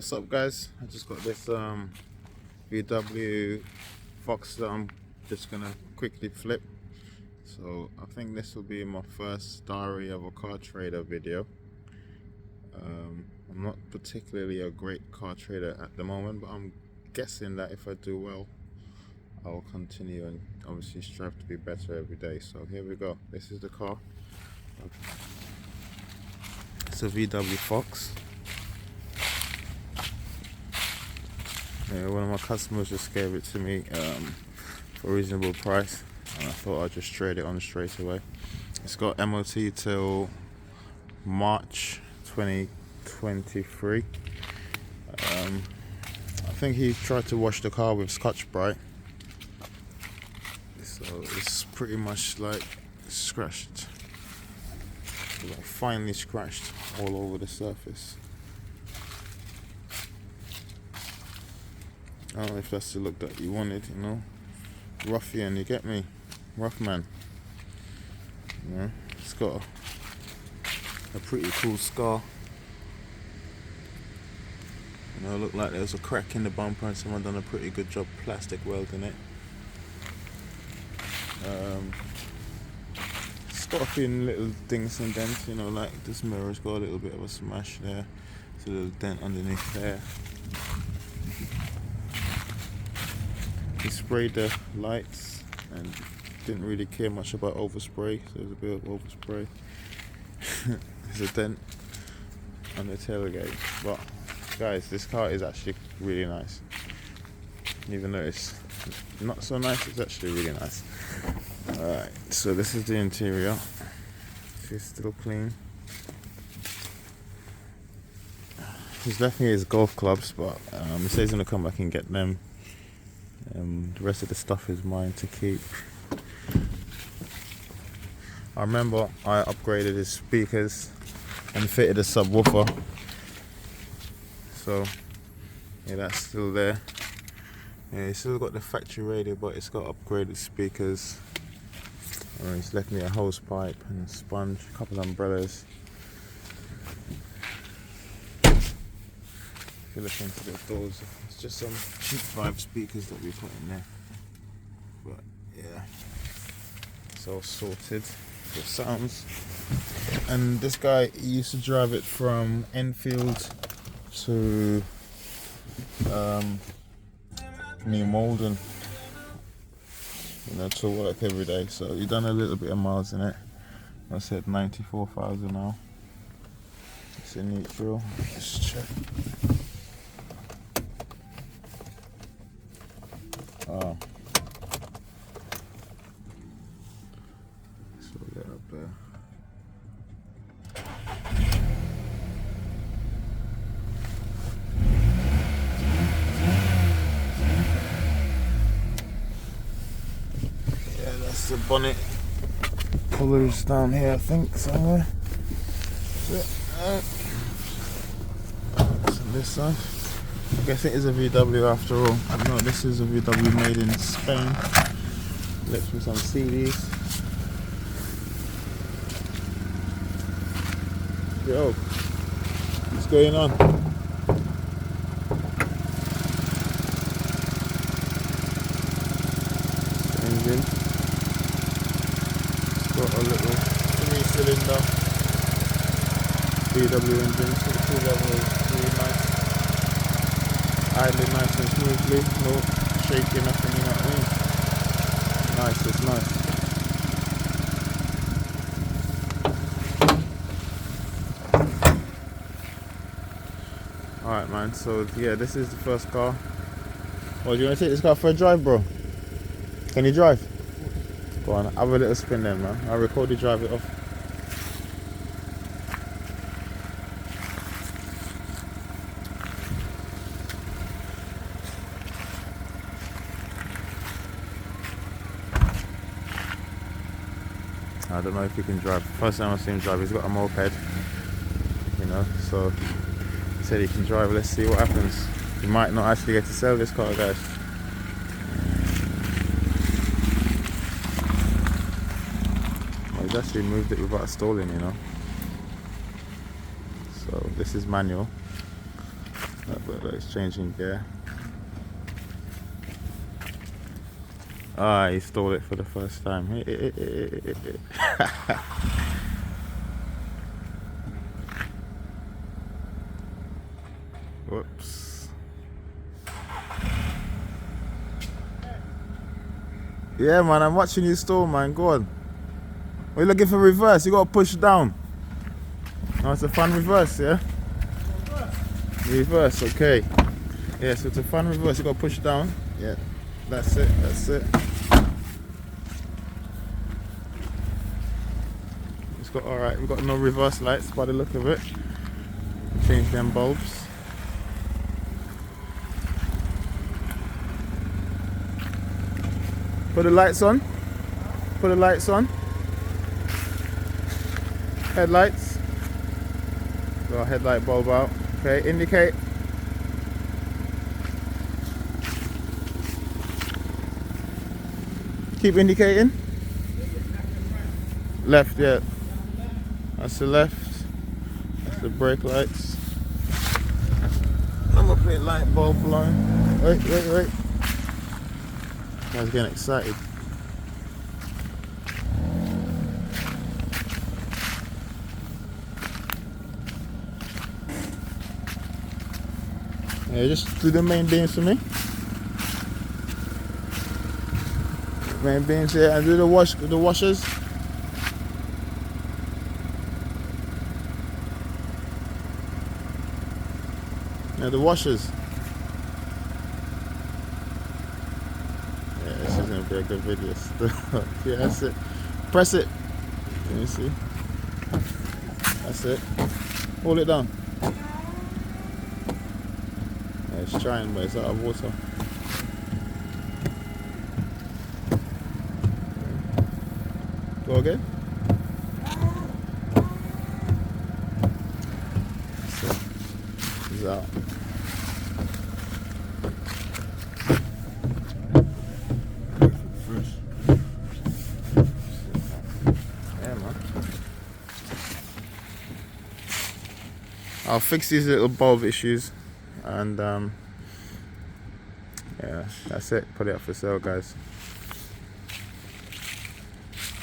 What's up, guys? I just got this VW Fox that I'm just gonna quickly flip. So I think this will be my first diary of a car trader video. I'm not particularly a great car trader at the moment, but I'm guessing that if I do well, I'll continue and obviously strive to be better every day. So here we go. This is the car. It's a VW Fox. Yeah, one of my customers just gave it to me for a reasonable price, and I thought I'd just trade it on straight away. It's got MOT till March 2023. I think he tried to wash the car with Scotch-Brite, so it's pretty much like scratched, like finely scratched all over the surface. I don't know if that's the look that you wanted, you know. Ruffian, you get me? Rough man. Yeah, it's got a pretty cool scar. You know, it looked like there was a crack in the bumper and someone done a pretty good job plastic welding it. It's got a few little dings and dents, you know, like this mirror's got a little bit of a smash there. There's a little dent underneath there. He sprayed the lights and didn't really care much about overspray, so there's a bit of overspray. There's a dent on the tailgate, but guys, this car is actually really nice. Even though it's not so nice, it's actually really nice. Alright, so this is the interior. It's still clean. He's left me his golf clubs, but he says he's gonna come back and get them. The rest of the stuff is mine to keep. I remember I upgraded his speakers and fitted a subwoofer, so yeah, that's still there. Yeah, he's still got the factory radio, but it's got upgraded speakers. He's left me a hose pipe and a sponge, a couple of umbrellas. If you look into the doors, it's just some cheap vibe speakers that we put in there. But yeah, it's all sorted. The sounds. And this guy used to drive it from Enfield to New Malden, you know, to work every day. So he done a little bit of miles in it. I said 94,000 now. It's in neutral. Let's check. Oh, so get up there. Yeah, that's the bonnet. Colours down here, I think, somewhere. That's on this side. I guess it is a VW after all. No, this is a VW made in Spain. Left with some CDs. Yo, what's going on? Engine. It's got a little 3-cylinder VW engine. So the cool level is really nice. Idling nice and smoothly, no shaking, nothing, you know what I mean? Nice, it's nice. Alright, man, so yeah, this is the first car. Oh, do you want to take this car for a drive, bro? Can you drive? Go on, have a little spin then, man. I'll record you drive it off. I don't know if he can drive. First time I've seen him drive, he's got a moped, you know, so he said he can drive. Let's see what happens. He might not actually get to sell this car, guys. Well, he's actually moved it without stalling, you know. So this is manual. But Look like it's changing gear. Ah, he stole it for the first time. Whoops. Yeah, man, I'm watching you stall, man. Go on. We're looking for reverse. You gotta push down. Oh, it's a fun reverse, yeah? Reverse, okay. Yeah, so it's a fun reverse. You gotta push down. Yeah, that's it. That's it. It's got alright. We've got no reverse lights by the look of it. Change them bulbs. Put the lights on. Put the lights on. Headlights. Got a headlight bulb out. Okay, indicate. Keep indicating. Left, yeah. That's the left. That's the brake lights. I'm gonna put light bulb line. Wait. Guy's getting excited. Yeah, just do the main beams for me. Main beams here, and do the washers. Yeah, the washers. Yeah, this is gonna be a good video still. Yeah, that's it. Press it. Let me see. That's it. Hold it down. Yeah, it's trying, but it's out of water. Go again. So, it's out. Yeah, man. I'll fix these little bulb issues, and yeah, that's it. Put it up for sale, guys.